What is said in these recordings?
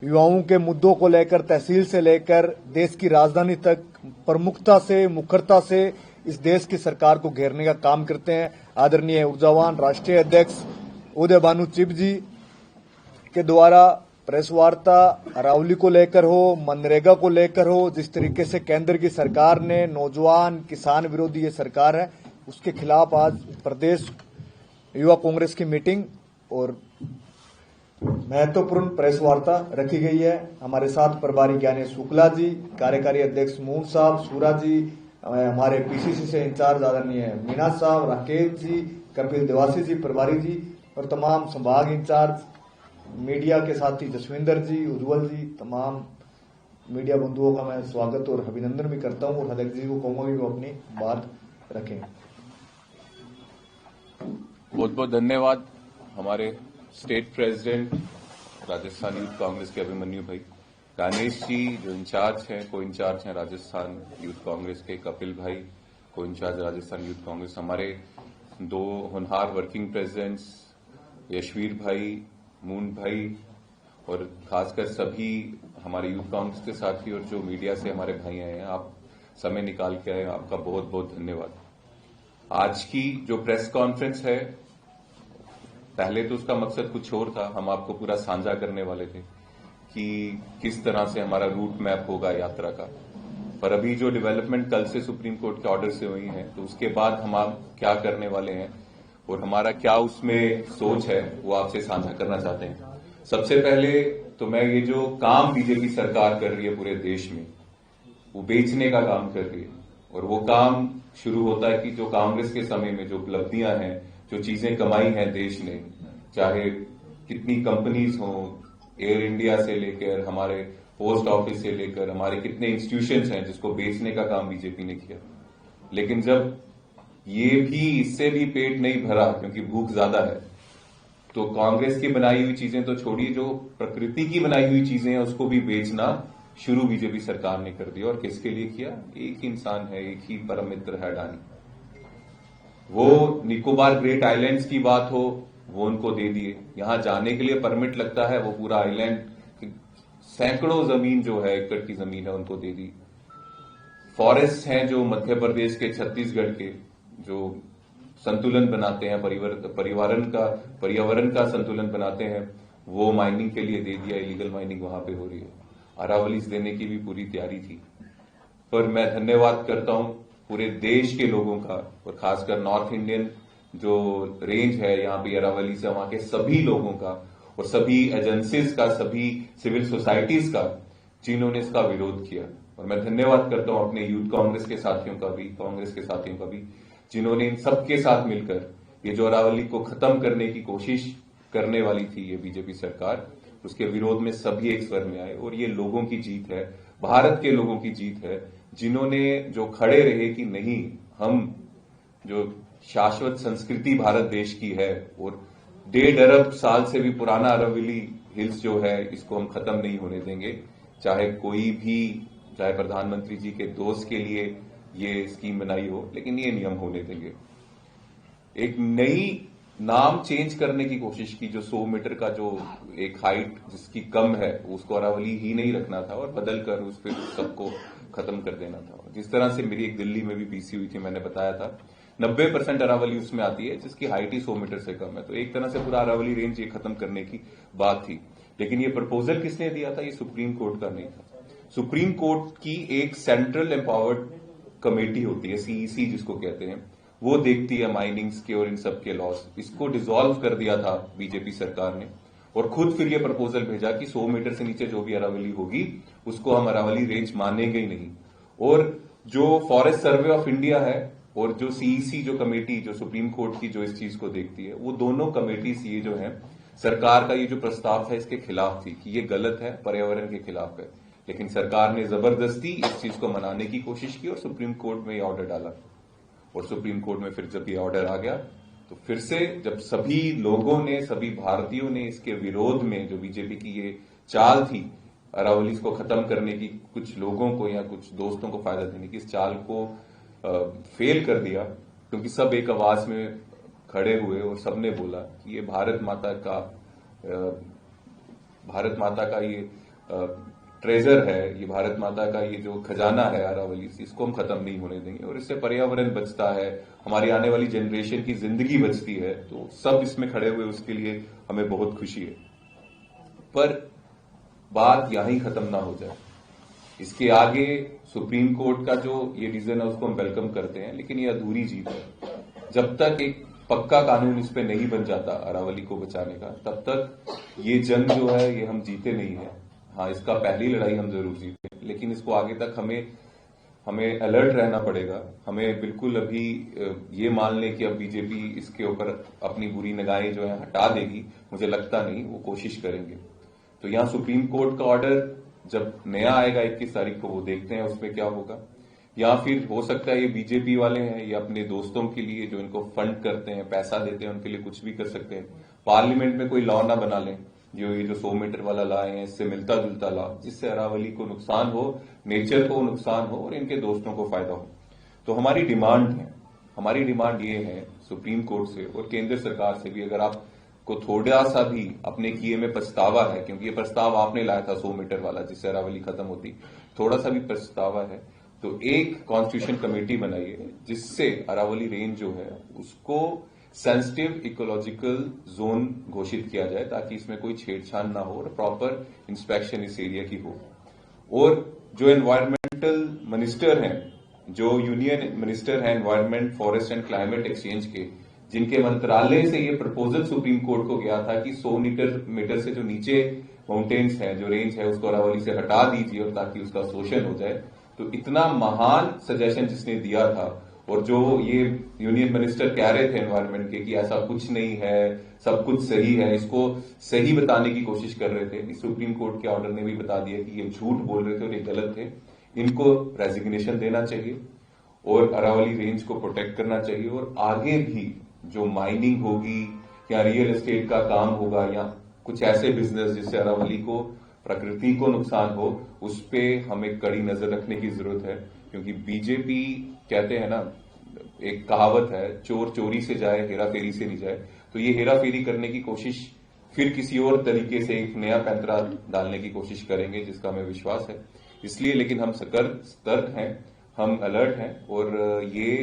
युवाओं के मुद्दों को लेकर तहसील से लेकर देश की राजधानी तक प्रमुखता से मुखरता से इस देश की सरकार को घेरने का काम करते हैं। आदरणीय ऊर्जावान राष्ट्रीय अध्यक्ष उदय भानु चिब जी के द्वारा प्रेस वार्ता अरावली को लेकर हो, मनरेगा को लेकर हो, जिस तरीके से केंद्र की सरकार ने नौजवान किसान विरोधी ये सरकार है उसके खिलाफ आज प्रदेश युवा कांग्रेस की मीटिंग और महत्वपूर्ण प्रेस वार्ता रखी गई है। हमारे साथ प्रभारी ज्ञानेश शुक्ला जी, कार्यकारी अध्यक्ष मून साहब, सूरा जी, हमारे पीसीसी से इंचार्ज आदरणीय मीना साहब, राकेश जी, कपिल देवासी जी, प्रभारी जी और तमाम संभाग इंचार्ज मीडिया के साथी जसविंदर जी, उज्जवल जी, तमाम मीडिया बंधुओं का मैं स्वागत और अभिनंदन भी करता हूं और अध्यक्ष जी को कहूंगा कि वो अपनी बात रखें। बहुत बहुत धन्यवाद हमारे state president Rajasthan youth Congress के अभिमन्यु भाई, गानेश जी जो इंचार्ज हैं, को इंचार्ज हैं राजस्थान यूथ कांग्रेस के, कपिल भाई को इंचार्ज राजस्थान यूथ कांग्रेस, हमारे दो होनहार वर्किंग प्रेसिडेंट्स यशवीर भाई, मून भाई और खासकर सभी हमारे यूथ कांग्रेस के साथी और जो मीडिया से हमारे भाई आए हैं, आप समय निकाल के आए, आपका बहुत बहुत धन्यवाद। आज की जो प्रेस कॉन्फ्रेंस है, पहले तो उसका मकसद कुछ और था, हम आपको पूरा साझा करने वाले थे कि किस तरह से हमारा रूट मैप होगा यात्रा का, पर अभी जो डेवलपमेंट कल से सुप्रीम कोर्ट के ऑर्डर से हुई है तो उसके बाद हम आप क्या करने वाले हैं और हमारा क्या उसमें सोच है वो आपसे साझा करना चाहते हैं। सबसे पहले तो मैं ये जो काम बीजेपी सरकार कर रही है पूरे देश में, वो बेचने का काम कर रही है और वो काम शुरू होता है कि जो कांग्रेस के समय में जो उपलब्धियां हैं, जो चीजें कमाई हैं देश ने, चाहे कितनी कंपनीज हों, एयर इंडिया से लेकर हमारे पोस्ट ऑफिस से लेकर हमारे कितने इंस्टीट्यूशंस हैं जिसको बेचने का काम बीजेपी ने किया। लेकिन जब ये भी इससे भी पेट नहीं भरा क्योंकि भूख ज्यादा है, तो कांग्रेस की बनाई हुई चीजें तो छोड़िए, जो प्रकृति की बनाई हुई चीजें हैं उसको भी बेचना शुरू बीजेपी सरकार ने कर दिया। और किसके लिए किया? एक ही इंसान है, एक ही परम मित्र है, अडानी। वो निकोबार ग्रेट आइलैंड्स की बात हो, वो उनको दे दिए। यहां जाने के लिए परमिट लगता है, वो पूरा आइलैंड सैकड़ों जमीन जो है, एकड़ की जमीन है, उनको दे दी। फॉरेस्ट हैं जो मध्य प्रदेश के, छत्तीसगढ़ के, जो संतुलन बनाते हैं, पर्यावरण का संतुलन बनाते हैं, वो माइनिंग के लिए दे दिया। इलीगल माइनिंग वहां पे हो रही है। अरावलीज देने की भी पूरी तैयारी थी। पर मैं धन्यवाद करता हूं पूरे देश के लोगों का और खासकर नॉर्थ इंडियन जो रेंज है यहाँ पे अरावली से, वहां के सभी लोगों का और सभी एजेंसीज का, सभी सिविल सोसाइटीज का, जिन्होंने इसका विरोध किया। और मैं धन्यवाद करता हूं अपने यूथ कांग्रेस के साथियों का भी, कांग्रेस के साथियों का भी, जिन्होंने इन सबके साथ मिलकर ये जो अरावली को खत्म करने की कोशिश करने वाली थी ये बीजेपी सरकार, उसके विरोध में सभी एक स्वर में आए। और ये लोगों की जीत है, भारत के लोगों की जीत है, जिन्होंने जो खड़े रहे कि नहीं, हम जो शाश्वत संस्कृति भारत देश की है और 1.5 अरब साल से भी पुराना अरावली हिल्स जो है, इसको हम खत्म नहीं होने देंगे। चाहे कोई भी, चाहे प्रधानमंत्री जी के दोस्त के लिए ये स्कीम बनाई हो, लेकिन ये नियम होने देंगे। एक नई नाम चेंज करने की कोशिश की, जो 100 मीटर का जो एक हाइट जिसकी कम है, उसको अरावली ही नहीं रखना था और बदल कर उस पर सबको खत्म कर देना था। जिस तरह से मेरी एक दिल्ली में भी पीसी हुई थी, मैंने बताया था 90% अरावली उसमें आती है जिसकी हाइट ही 100 मीटर से कम है। तो एक तरह से पूरा अरावली रेंज ये खत्म करने की बात थी। लेकिन ये प्रपोजल किसने दिया था? ये सुप्रीम कोर्ट का नहीं था। सुप्रीम कोर्ट की एक सेंट्रल एम्पावर्ड कमेटी होती है, सीईसी जिसको कहते हैं, वो देखती है माइनिंग्स के और इन सब के लॉस। इसको डिसॉल्व कर दिया था बीजेपी सरकार ने और खुद फिर ये प्रपोजल भेजा कि 100 मीटर से नीचे जो भी अरावली होगी उसको हम अरावली रेंज मानेंगे ही नहीं। और जो फॉरेस्ट सर्वे ऑफ इंडिया है और जो सीईसी जो कमेटी, जो सुप्रीम कोर्ट की जो इस चीज को देखती है, वो दोनों कमेटीज ये जो है, सरकार का ये जो प्रस्ताव था इसके खिलाफ थी कि ये गलत है, पर्यावरण के खिलाफ है। लेकिन सरकार ने जबरदस्ती इस चीज को मनाने की कोशिश की और सुप्रीम कोर्ट में ये ऑर्डर डाला। और सुप्रीम कोर्ट में फिर जब ये ऑर्डर आ गया तो फिर से जब सभी लोगों ने, सभी भारतीयों ने इसके विरोध में, जो बीजेपी की ये चाल थी अरावली को खत्म करने की, कुछ लोगों को या कुछ दोस्तों को फायदा देने की, इस चाल को फेल कर दिया, क्योंकि सब एक आवाज में खड़े हुए और सबने बोला कि ये भारत माता का ये ट्रेजर है, ये भारत माता का ये जो खजाना है अरावली, इसको हम खत्म नहीं होने देंगे। और इससे पर्यावरण बचता है, हमारी आने वाली जनरेशन की जिंदगी बचती है, तो सब इसमें खड़े हुए उसके लिए हमें बहुत खुशी है। पर बात यहीं खत्म ना हो जाए, इसके आगे सुप्रीम कोर्ट का जो ये रीजन है उसको हम वेलकम करते हैं, लेकिन ये अधूरी जीत है। जब तक एक पक्का कानून इस पे नहीं बन जाता अरावली को बचाने का, तब तक ये जंग जो है ये हम जीते नहीं है। हाँ, इसका पहली लड़ाई हम जरूर जीते, लेकिन इसको आगे तक हमें अलर्ट रहना पड़ेगा। हमें बिल्कुल अभी ये मान लें कि अब बीजेपी इसके ऊपर अपनी बुरी निगाहें जो है हटा देगी, मुझे लगता नहीं। वो कोशिश करेंगे। तो यहां सुप्रीम कोर्ट का ऑर्डर जब नया आएगा 21 तारीख को, वो देखते हैं उसमें क्या होगा। या फिर हो सकता है ये बीजेपी वाले हैं, ये अपने दोस्तों के लिए जो इनको फंड करते हैं, पैसा देते हैं, उनके लिए कुछ भी कर सकते हैं। पार्लियामेंट में कोई लॉ ना बना लें, ये जो 100 मीटर वाला लाए हैं, इससे मिलता जुलता लॉ, जिससे अरावली को नुकसान हो, नेचर को नुकसान हो और इनके दोस्तों को फायदा हो। तो हमारी डिमांड ये है सुप्रीम कोर्ट से और केंद्र सरकार से भी, अगर आपको थोड़ा सा भी अपने किए में पछतावा है, क्योंकि ये प्रस्ताव आपने लाया था 100 मीटर वाला जिससे अरावली खत्म होती, थोड़ा सा भी पछतावा है तो एक कॉन्स्टिट्यूशन कमेटी बनाइए जिससे अरावली रेंज जो है उसको सेंसिटिव इकोलॉजिकल जोन घोषित किया जाए, ताकि इसमें कोई छेड़छाड़ ना हो और प्रॉपर इंस्पेक्शन इस एरिया की हो। और जो एनवायरमेंटल मिनिस्टर हैं, जो यूनियन मिनिस्टर हैं environment, forest and climate exchange के, जिनके मंत्रालय से ये प्रपोजल सुप्रीम कोर्ट को गया था कि 100 मीटर से जो नीचे माउंटेन्स है, जो रेंज है, उसको अरावली से हटा दीजिए और ताकि उसका शोषण हो जाए। तो इतना महान सजेशन जिसने दिया था, और जो ये यूनियन मिनिस्टर कह रहे थे एनवायरमेंट के कि ऐसा कुछ नहीं है, सब कुछ सही है, इसको सही बताने की कोशिश कर रहे थे। सुप्रीम कोर्ट के ऑर्डर ने भी बता दिया कि ये झूठ बोल रहे थे और ये गलत थे। इनको रेजिग्नेशन देना चाहिए और अरावली रेंज को प्रोटेक्ट करना चाहिए। और आगे भी जो माइनिंग होगी या रियल एस्टेट का काम होगा या कुछ ऐसे बिजनेस जिससे अरावली को, प्रकृति को नुकसान हो, उस पे हमें कड़ी नजर रखने की जरूरत है। क्योंकि बीजेपी कहते हैं ना, एक कहावत है, चोर चोरी से जाए, हेरा फेरी से नहीं जाए। तो ये हेरा फेरी करने की कोशिश फिर किसी और तरीके से एक नया पैंतरा डालने की कोशिश करेंगे, जिसका हमें विश्वास है। इसलिए लेकिन हम सतर्क हैं, हम अलर्ट हैं और ये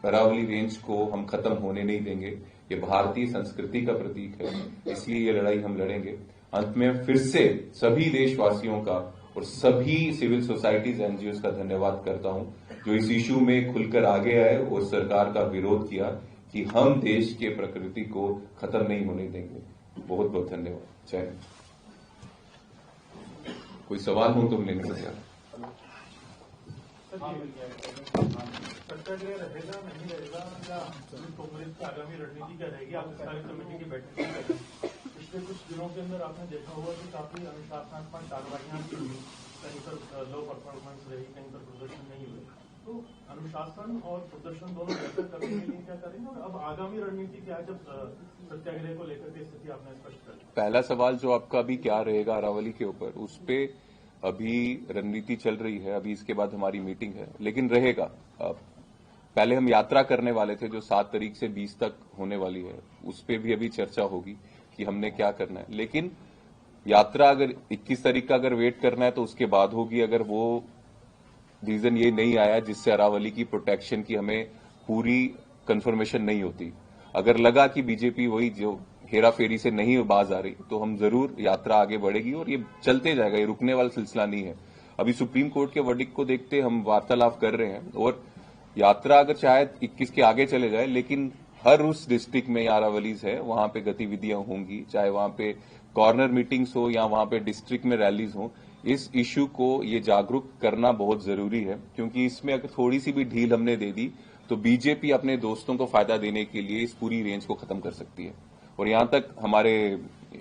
अरावली रेंज को हम खत्म होने नहीं देंगे। ये भारतीय संस्कृति का प्रतीक है, इसलिए ये लड़ाई हम लड़ेंगे। अंत में फिर से सभी देशवासियों का और सभी सिविल सोसाइटीज, एनजीओ का धन्यवाद करता हूं, जो इस इशू में खुलकर आगे आए और सरकार का विरोध किया कि हम देश के प्रकृति को खत्म नहीं होने देंगे। बहुत बहुत धन्यवाद। जय हिंद। कोई सवाल हो तो हम लेने से सत्याग्रह रहेगा नहीं रहेगा, या कांग्रेस की आगामी रणनीति क्या रहेगी? आप स्थायी कमेटी की बैठक में करें। पिछले कुछ दिनों के अंदर आपने देखा होगा कि काफी अनुशासनात्मक कार्रवाइयां की हुई, कहीं पर लो परफॉर्मेंस रही, कहीं पर प्रदर्शन नहीं हुए। तो अनुशासन और प्रदर्शन दोनों बेहतर करने के लिए क्या करेंगे, और अब आगामी रणनीति क्या है जब सत्याग्रह को लेकर के स्थिति आपने स्पष्ट कर? पहला सवाल जो आपका अभी क्या रहेगा अरावली के ऊपर, उस पे अभी रणनीति चल रही है। अभी इसके बाद हमारी मीटिंग है, लेकिन रहेगा। पहले हम यात्रा करने वाले थे जो 7 तारीख से 20 तक होने वाली है, उस पर भी अभी चर्चा होगी कि हमने क्या करना है। लेकिन यात्रा अगर 21 तारीख का अगर वेट करना है तो उसके बाद होगी, अगर वो रीजन ये नहीं आया जिससे अरावली की प्रोटेक्शन की हमें पूरी कंफर्मेशन नहीं होती। अगर लगा कि बीजेपी वही जो हेरा फेरी से नहीं बाज आ रही, तो हम जरूर यात्रा आगे बढ़ेगी और ये चलते जाएगा, ये रुकने वाला सिलसिला नहीं है। अभी सुप्रीम कोर्ट के वर्डिक्ट को देखते हम वार्तालाप कर रहे हैं और यात्रा अगर शायद 21 के आगे चले जाए, लेकिन हर उस डिस्ट्रिक्ट में अरावलीज है, वहां पे गतिविधियां होंगी, चाहे वहां पे कॉर्नर मीटिंग्स हो या वहां पे डिस्ट्रिक्ट में रैलीज हो। इस इश्यू को ये जागरूक करना बहुत जरूरी है, क्योंकि इसमें अगर थोड़ी सी भी ढील हमने दे दी तो बीजेपी अपने दोस्तों को फायदा देने के लिए इस पूरी रेंज को खत्म कर सकती है। और यहां तक हमारे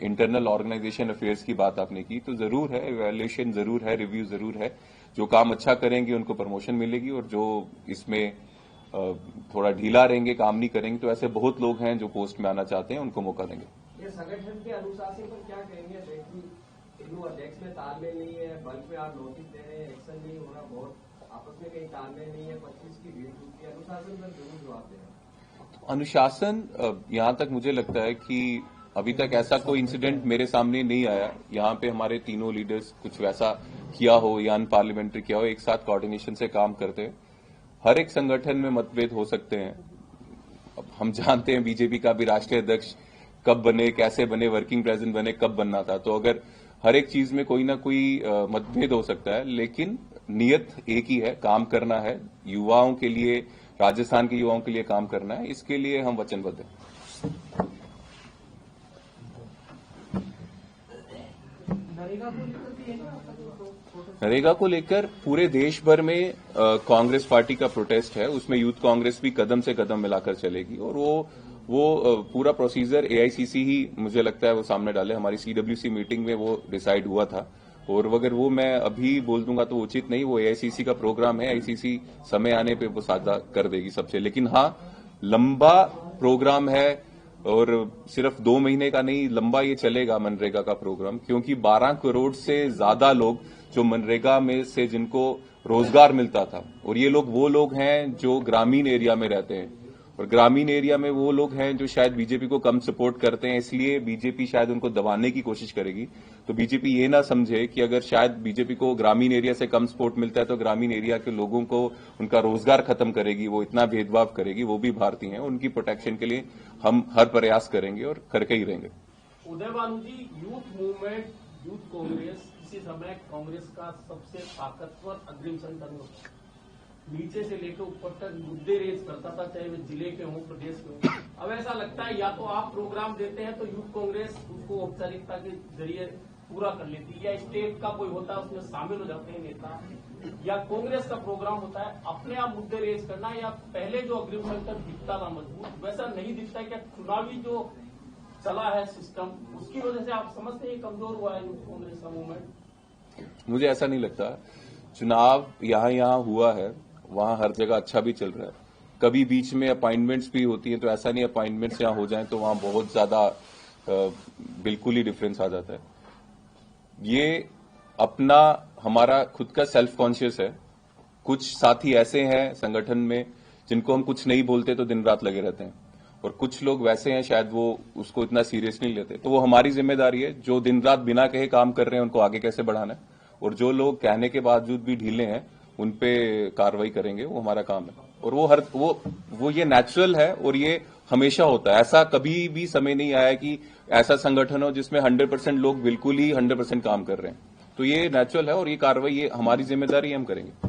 इंटरनल ऑर्गेनाइजेशन अफेयर्स की बात आपने की, तो जरूर है, इवैल्यूएशन जरूर है, रिव्यू जरूर है। जो काम अच्छा करेंगे उनको प्रमोशन मिलेगी, और जो इसमें थोड़ा ढीला रहेंगे, काम नहीं करेंगे, तो ऐसे बहुत लोग हैं जो पोस्ट में आना चाहते हैं, उनको मौका देंगे। ये संगठन के अनुशासन पर क्या कहेंगे? अध्यक्ष में तालमेल नहीं है, बल्क में आप नोटिस दे रहे हैं, एक्शन नहीं हो रहा, बहुत आपस में कहीं तालमेल नहीं है, 25 की भीड़ टूटती है, अनुशासन पर जरूर जवाब देना। अनुशासन, यहां तक मुझे लगता है कि अभी तक ऐसा कोई इंसिडेंट मेरे सामने नहीं आया यहाँ पे हमारे तीनों लीडर्स कुछ वैसा किया हो या अनपार्लियामेंट्री किया हो, एक साथ कोऑर्डिनेशन से काम करते हैं। हर एक संगठन में मतभेद हो सकते हैं। अब हम जानते हैं बीजेपी का भी राष्ट्रीय अध्यक्ष कब बने, कैसे बने, वर्किंग प्रेसिडेंट बने, कब बनना था। तो अगर हर एक चीज में कोई ना कोई मतभेद हो सकता है, लेकिन नियत एक ही है, काम करना है, युवाओं के लिए, राजस्थान के युवाओं के लिए काम करना है। इसके लिए हम वचनबद्ध हैं। नरेगा को लेकर पूरे देश भर में कांग्रेस पार्टी का प्रोटेस्ट है। उसमें यूथ कांग्रेस भी कदम से कदम मिलाकर चलेगी और वो पूरा प्रोसीजर एआईसीसी ही मुझे लगता है वो सामने डाले। हमारी सीडब्ल्यूसी मीटिंग में वो डिसाइड हुआ था और अगर वो मैं अभी बोल दूंगा तो उचित नहीं। वो एआईसीसी का प्रोग्राम है, एआईसीसी समय आने पे वो साझा कर देगी सबसे। लेकिन हाँ, लंबा प्रोग्राम है और सिर्फ 2 महीने का नहीं, लंबा ये चलेगा मनरेगा का प्रोग्राम, क्योंकि 12 करोड़ से ज्यादा लोग जो मनरेगा में से जिनको रोजगार मिलता था, और ये लोग वो लोग हैं जो ग्रामीण एरिया में रहते हैं, और ग्रामीण एरिया में वो लोग हैं जो शायद बीजेपी को कम सपोर्ट करते हैं, इसलिए बीजेपी शायद उनको दबाने की कोशिश करेगी। तो बीजेपी ये ना समझे कि अगर शायद बीजेपी को ग्रामीण एरिया से कम सपोर्ट मिलता है तो ग्रामीण एरिया के लोगों को उनका रोजगार खत्म करेगी, वो इतना भेदभाव करेगी। वो भी भारतीय हैं, उनकी प्रोटेक्शन के लिए हम हर प्रयास करेंगे और करके ही रहेंगे। उदय भानु जी, यूथ मूवमेंट, यूथ कांग्रेस किसी समय कांग्रेस का सबसे ताकतवर अग्रिम संगठन होता है। नीचे से लेकर ऊपर तक मुद्दे रेज करता था, चाहे वे जिले के हों, प्रदेश के हों। अब ऐसा लगता है या तो आप प्रोग्राम देते हैं तो यूथ कांग्रेस उसको औपचारिकता के जरिए पूरा कर लेती है, या स्टेट का कोई होता है उसमें शामिल हो जाते हैं नेता, या कांग्रेस का प्रोग्राम होता है अपने आप मुद्दे रेज करना, या पहले जो अग्रिम संगठन दिखता था मजबूत वैसा नहीं दिखता। क्या चुनावी जो चला है सिस्टम उसकी वजह से आप समझते हैं कमजोर हुआ है यूथ कांग्रेस का मूवमेंट? मुझे ऐसा नहीं लगता। चुनाव यहाँ हुआ है, वहां हर जगह अच्छा भी चल रहा है। कभी बीच में अपॉइंटमेंट्स भी होती है, तो ऐसा नहीं अपॉइंटमेंट्स यहाँ हो जाए तो वहां बहुत ज्यादा बिल्कुल ही डिफरेंस आ जाता है। ये अपना हमारा खुद का सेल्फ कॉन्शियस है। कुछ साथी ऐसे हैं संगठन में जिनको हम कुछ नहीं बोलते तो दिन रात लगे रहते हैं, और कुछ लोग वैसे हैं शायद वो उसको इतना सीरियस नहीं लेते। तो वो हमारी जिम्मेदारी है, जो दिन रात बिना कहे काम कर रहे हैं उनको आगे कैसे बढ़ाना है, और जो लोग कहने के बावजूद भी ढीले हैं उन पे कार्रवाई करेंगे। वो हमारा काम है, और वो ये नेचुरल है और ये हमेशा होता है। ऐसा कभी भी समय नहीं आया कि ऐसा संगठन हो जिसमें 100% लोग बिल्कुल ही 100% काम कर रहे हैं। तो ये नेचुरल है और ये कार्रवाई ये हमारी जिम्मेदारी हम करेंगे।